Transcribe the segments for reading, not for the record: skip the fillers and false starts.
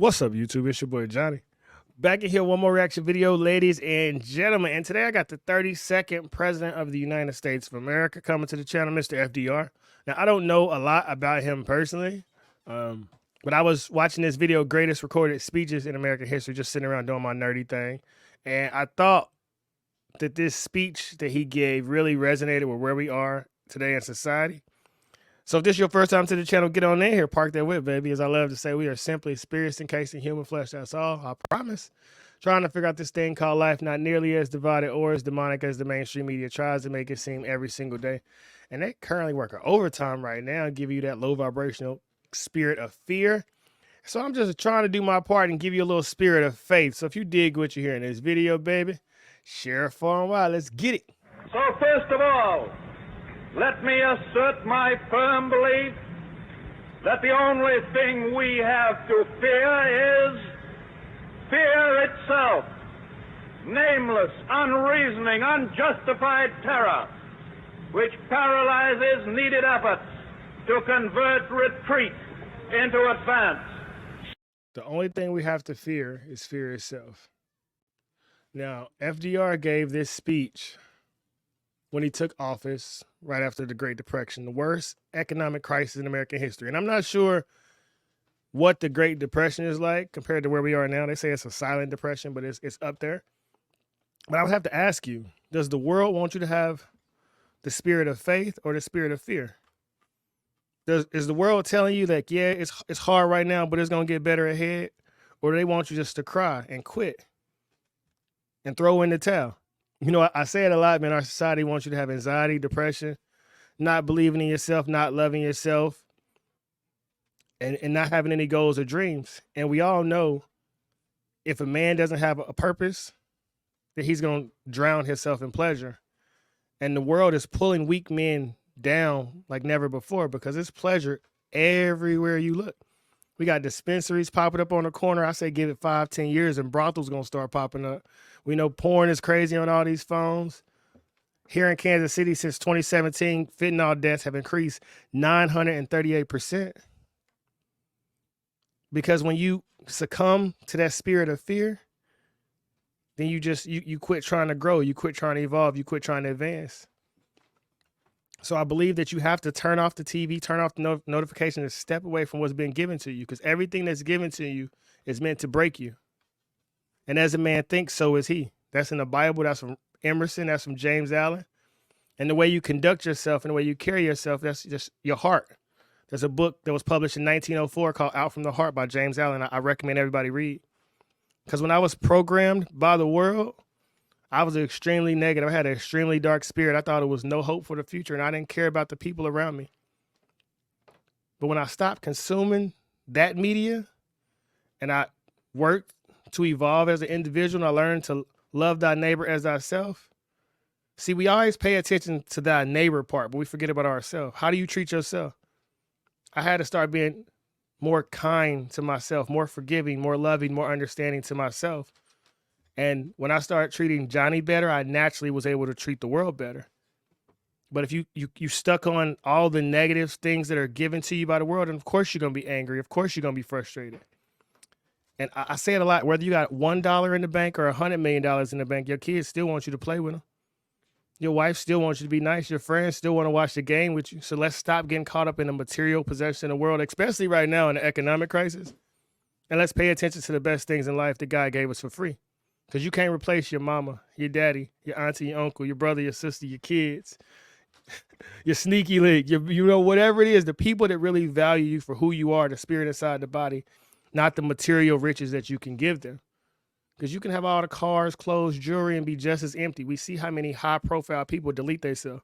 What's up, YouTube? It's your boy Johnny. Back in here, one more reaction video, ladies and gentlemen. And today I got the 32nd President of the United States of America coming to the channel, Mr. FDR. Now, I don't know a lot about him personally, but I was watching this video, Greatest Recorded Speeches in American History, just sitting around doing my nerdy thing. And I thought that this speech that he gave really resonated with where we are today in society. So if this is your first time to the channel, get on in here, park that whip, baby. As I love to say, we are simply spirits encased in human flesh. That's all, I promise. Trying to figure out this thing called life, not nearly as divided or as demonic as the mainstream media tries to make it seem every single day. And they currently working overtime right now and give you that low vibrational spirit of fear. So I'm just trying to do my part and give you a little spirit of faith. So if you dig what you hear in this video, baby, share it far and wide. Let's get it. So first of all, let me assert my firm belief that the only thing we have to fear is fear itself. Nameless, unreasoning, unjustified terror, which paralyzes needed efforts to convert retreat into advance. The only thing we have to fear is fear itself. Now, FDR gave this speech when he took office right after the Great Depression, the worst economic crisis in American history. And I'm not sure what the Great Depression is like compared to where we are now. They say it's a silent depression, but it's up there. But I would have to ask you, does the world want you to have the spirit of faith or the spirit of fear? Is the world telling you that, yeah, it's hard right now, but it's going to get better ahead? Or do they want you just to cry and quit and throw in the towel? You know, I say it a lot, man. Our society wants you to have anxiety, depression, not believing in yourself, not loving yourself, and not having any goals or dreams. And we all know if a man doesn't have a purpose, that he's going to drown himself in pleasure. And the world is pulling weak men down like never before because it's pleasure everywhere you look. We got dispensaries popping up on the corner. I say give it 5-10 years and brothels going to start popping up. We know porn is crazy on all these phones. Here in Kansas City since 2017, fentanyl deaths have increased 938%. Because when you succumb to that spirit of fear, then you quit trying to grow, you quit trying to evolve, you quit trying to advance. So I believe that you have to turn off the TV, turn off the notification, and step away from what's been given to you, because everything that's given to you is meant to break you. And as a man thinks, so is he. That's in the Bible. That's from Emerson. That's from James Allen. And the way you conduct yourself and the way you carry yourself, that's just your heart. There's a book that was published in 1904 called Out from the Heart by James Allen. I recommend everybody read. Because when I was programmed by the world, I was extremely negative. I had an extremely dark spirit. I thought it was no hope for the future, and I didn't care about the people around me. But when I stopped consuming that media and I worked to evolve as an individual and I learned to love thy neighbor as thyself. See, we always pay attention to thy neighbor part, but we forget about ourselves. How do you treat yourself? I had to start being more kind to myself, more forgiving, more loving, more understanding to myself. And when I started treating Johnny better, I naturally was able to treat the world better. But if you stuck on all the negative things that are given to you by the world, then of course you're going to be angry. Of course you're going to be frustrated. And I say it a lot, whether you got $1 in the bank or $100 million in the bank, your kids still want you to play with them. Your wife still wants you to be nice. Your friends still want to watch the game with you. So let's stop getting caught up in the material possession of the world, especially right now in the economic crisis. And let's pay attention to the best things in life that God gave us for free. Because you can't replace your mama, your daddy, your auntie, your uncle, your brother, your sister, your kids, your sneaky link, you know, whatever it is, the people that really value you for who you are, the spirit inside the body, not the material riches that you can give them. Because you can have all the cars, clothes, jewelry, and be just as empty. We see how many high-profile people delete themselves.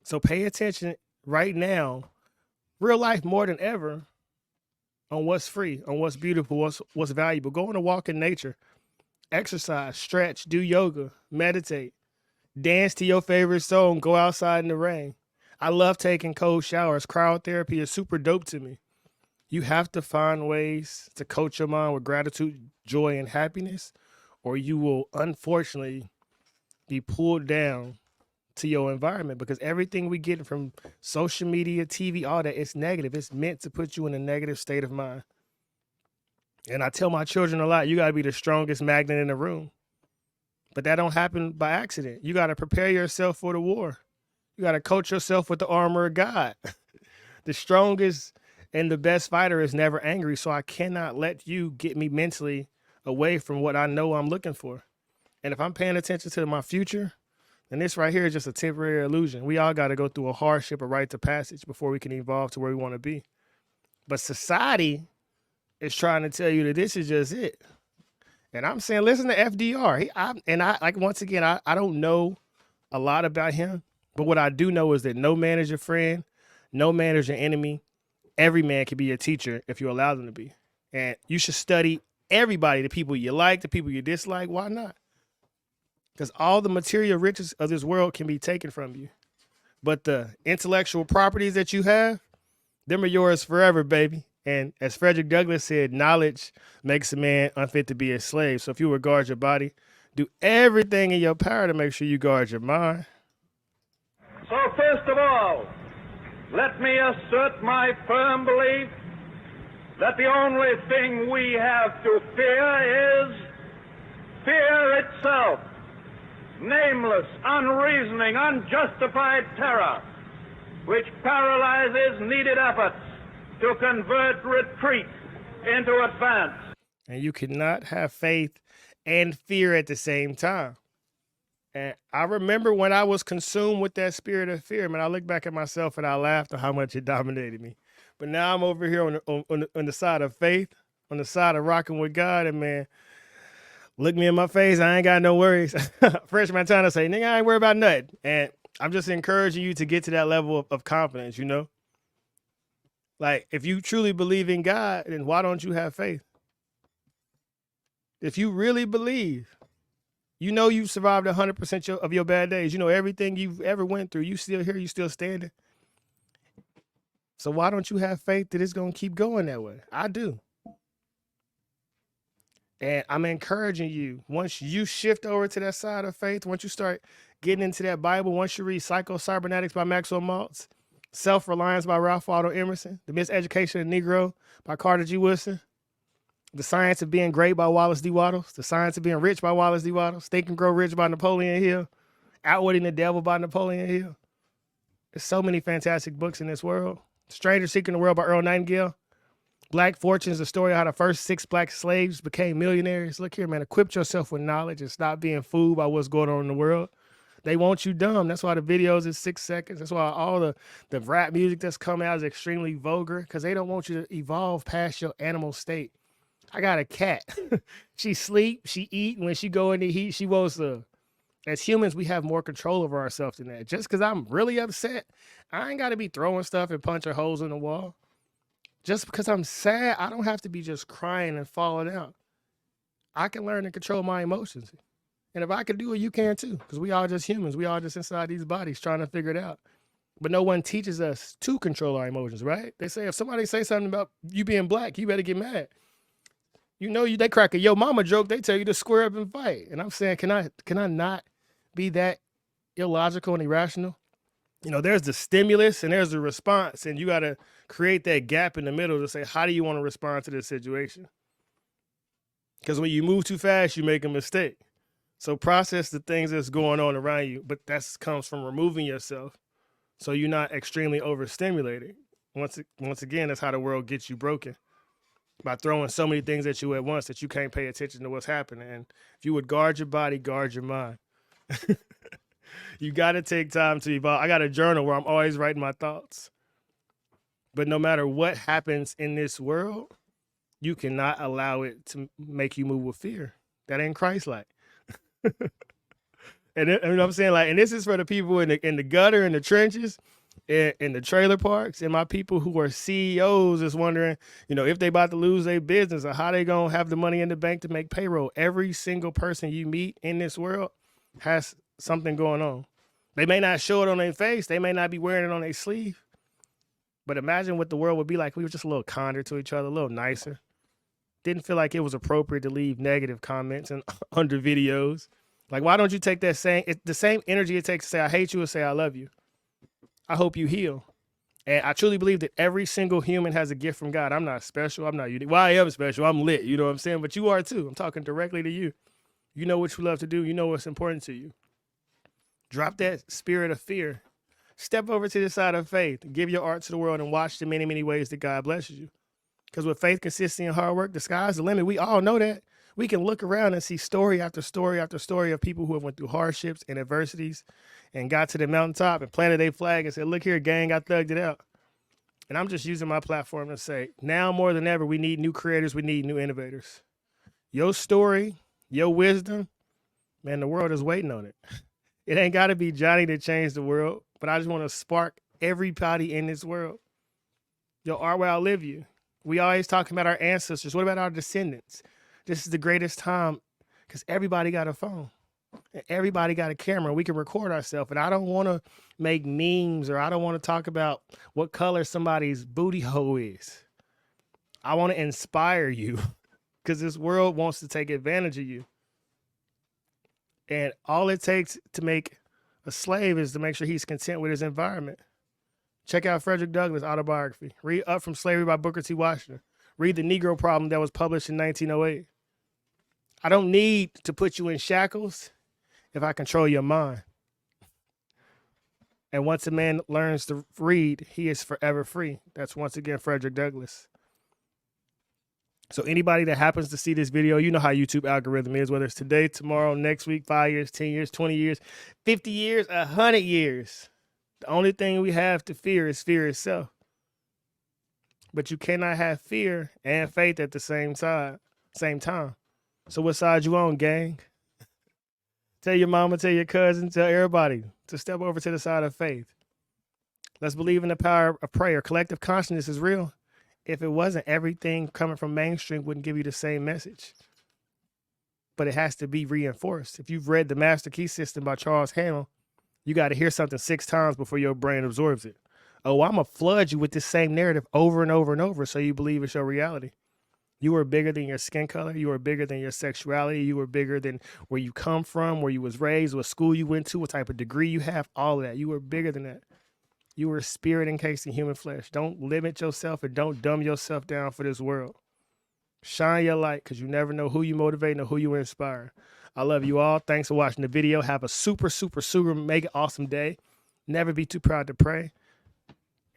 So pay attention right now, real life more than ever, on what's free, on what's beautiful, what's valuable. Go on a walk in nature. Exercise, stretch, do yoga, meditate, dance to your favorite song, go outside in the rain. I love taking cold showers. Cryotherapy is super dope to me. You have to find ways to coach your mind with gratitude, joy, and happiness, or you will unfortunately be pulled down to your environment, because everything we get from social media, TV, all that, it's negative. It's meant to put you in a negative state of mind. And I tell my children a lot, you got to be the strongest magnet in the room. But that don't happen by accident. You got to prepare yourself for the war. You got to coach yourself with the armor of God. The strongest and the best fighter is never angry. So I cannot let you get me mentally away from what I know I'm looking for. And if I'm paying attention to my future, then this right here is just a temporary illusion. We all got to go through a hardship, a rite of passage before we can evolve to where we want to be. But society is trying to tell you that this is just it. And I'm saying, listen to FDR. Once again, I don't know a lot about him, but what I do know is that no man is your friend, no man is your enemy. Every man can be your teacher if you allow them to be. And you should study everybody, the people you like, the people you dislike. Why not? Because all the material riches of this world can be taken from you. But the intellectual properties that you have, them are yours forever, baby. And as Frederick Douglass said, knowledge makes a man unfit to be a slave. So if you would guard your body, do everything in your power to make sure you guard your mind. So first of all, let me assert my firm belief that the only thing we have to fear is fear itself. Nameless, unreasoning, unjustified terror, which paralyzes needed efforts to convert retreat into advance. And you cannot have faith and fear at the same time. And I remember when I was consumed with that spirit of fear, man, I look back at myself and I laughed at how much it dominated me. But now I'm over here on the side of faith, on the side of rocking with God, and man, look me in my face. I ain't got no worries. Freshman time to say, nigga, I ain't worried about nothing. And I'm just encouraging you to get to that level of confidence, you know? Like, if you truly believe in God, then why don't you have faith? If you really believe, you know you've survived 100% of your bad days. You know everything you've ever went through. You still here. You still standing. So why don't you have faith that it's going to keep going that way? I do. And I'm encouraging you, once you shift over to that side of faith, once you start getting into that Bible, once you read Psycho-Cybernetics by Maxwell Maltz, Self-Reliance by Ralph Waldo Emerson, The Miseducation of the Negro by Carter G. Woodson, The Science of Being Great by Wallace D. Wattles, The Science of Being Rich by Wallace D. Wattles, Think and Grow Rich by Napoleon Hill, Outwitting the Devil by Napoleon Hill. There's so many fantastic books in this world. Stranger Seeking the World by Earl Nightingale. Black Fortunes, the story of how the first 6 black slaves became millionaires. Look here, man, equip yourself with knowledge and stop being fooled by what's going on in the world. They want you dumb. That's why the videos is 6 seconds. That's why all the rap music that's coming out is extremely vulgar, because they don't want you to evolve past your animal state. I got a cat. She sleep, she eat, and when she go in the heat, she wants to. As humans, we have more control over ourselves than that. Just because I'm really upset, I ain't got to be throwing stuff and punching holes in the wall. Just because I'm sad, I don't have to be just crying and falling out. I can learn to control my emotions. And if I can do it, you can too. Because we all just humans. We all just inside these bodies trying to figure it out. But no one teaches us to control our emotions, right? They say if somebody say something about you being black, you better get mad. You know, they crack a yo mama joke, they tell you to square up and fight. And I'm saying, can I not be that illogical and irrational? You know, there's the stimulus and there's the response, and you got to create that gap in the middle to say, how do you want to respond to this situation? Because when you move too fast, you make a mistake. So process the things that's going on around you, but that comes from removing yourself so you're not extremely overstimulated. Once again, that's how the world gets you broken, by throwing so many things at you at once that you can't pay attention to what's happening. And if you would guard your body, guard your mind. You got to take time to evolve. I got a journal where I'm always writing my thoughts. But no matter what happens in this world, you cannot allow it to make you move with fear. That ain't Christ-like. And you know what I'm saying? Like, and this is for the people in the gutter, in the trenches, in the trailer parks, and my people who are CEOs is wondering, you know, if they about to lose their business or how they gonna have the money in the bank to make payroll. Every single person you meet in this world has something going on. They may not show it on their face. They may not be wearing it on their sleeve. But imagine what the world would be like if we were just a little kinder to each other, a little nicer. Didn't feel like it was appropriate to leave negative comments and under videos. Like, why don't you take that the same energy it takes to say I hate you or say I love you? I hope you heal. And I truly believe that every single human has a gift from God. I'm not special. I'm not unique. Well, I am special. I'm lit. You know what I'm saying? But you are too. I'm talking directly to you. You know what you love to do. You know what's important to you. Drop that spirit of fear. Step over to the side of faith. Give your art to the world and watch the many, many ways that God blesses you. Because with faith, consistency, and hard work, the sky's the limit. We all know that. We can look around and see story after story after story of people who have went through hardships and adversities and got to the mountaintop and planted a flag and said, look here, gang, I thugged it out. And I'm just using my platform to say, now more than ever, we need new creators. We need new innovators. Your story, your wisdom, man, the world is waiting on it. It ain't got to be Johnny to change the world, but I just want to spark everybody in this world. Your art will outlive you. We always talking about our ancestors. What about our descendants? This is the greatest time because everybody got a phone. And everybody got a camera. We can record ourselves. And I don't want to make memes or I don't want to talk about what color somebody's booty hole is. I want to inspire you because this world wants to take advantage of you. And all it takes to make a slave is to make sure he's content with his environment. Check out Frederick Douglass' autobiography. Read Up from Slavery by Booker T. Washington. Read The Negro Problem that was published in 1908. I don't need to put you in shackles if I control your mind. And once a man learns to read, he is forever free. That's once again Frederick Douglass. So anybody that happens to see this video, you know how YouTube algorithm is, whether it's today, tomorrow, next week, 5 years, 10 years, 20 years, 50 years, 100 years. The only thing we have to fear is fear itself. But you cannot have fear and faith at the same time. So what side you on, gang? Tell your mama, tell your cousin, tell everybody to step over to the side of faith. Let's believe in the power of prayer. Collective consciousness is real. If it wasn't, everything coming from mainstream wouldn't give you the same message. But it has to be reinforced. If you've read The Master Key System by Charles Haanel, you got to hear something 6 times before your brain absorbs it. Oh, I'm going to flood you with this same narrative over and over and over so you believe it's your reality. You are bigger than your skin color. You are bigger than your sexuality. You are bigger than where you come from, where you was raised, what school you went to, what type of degree you have, all of that. You are bigger than that. You are a spirit encased in human flesh. Don't limit yourself and don't dumb yourself down for this world. Shine your light because you never know who you motivate or who you inspire. I love you all. Thanks for watching the video. Have a super, super, super mega awesome day. Never be too proud to pray.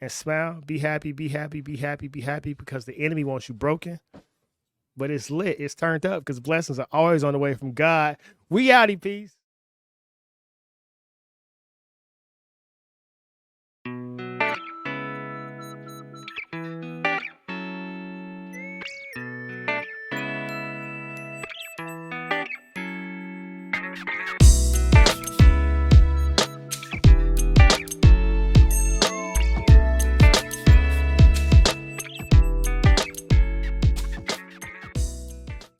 And smile. Be happy, be happy, be happy, be happy because the enemy wants you broken. But it's lit. It's turned up because blessings are always on the way from God. We outie, peace.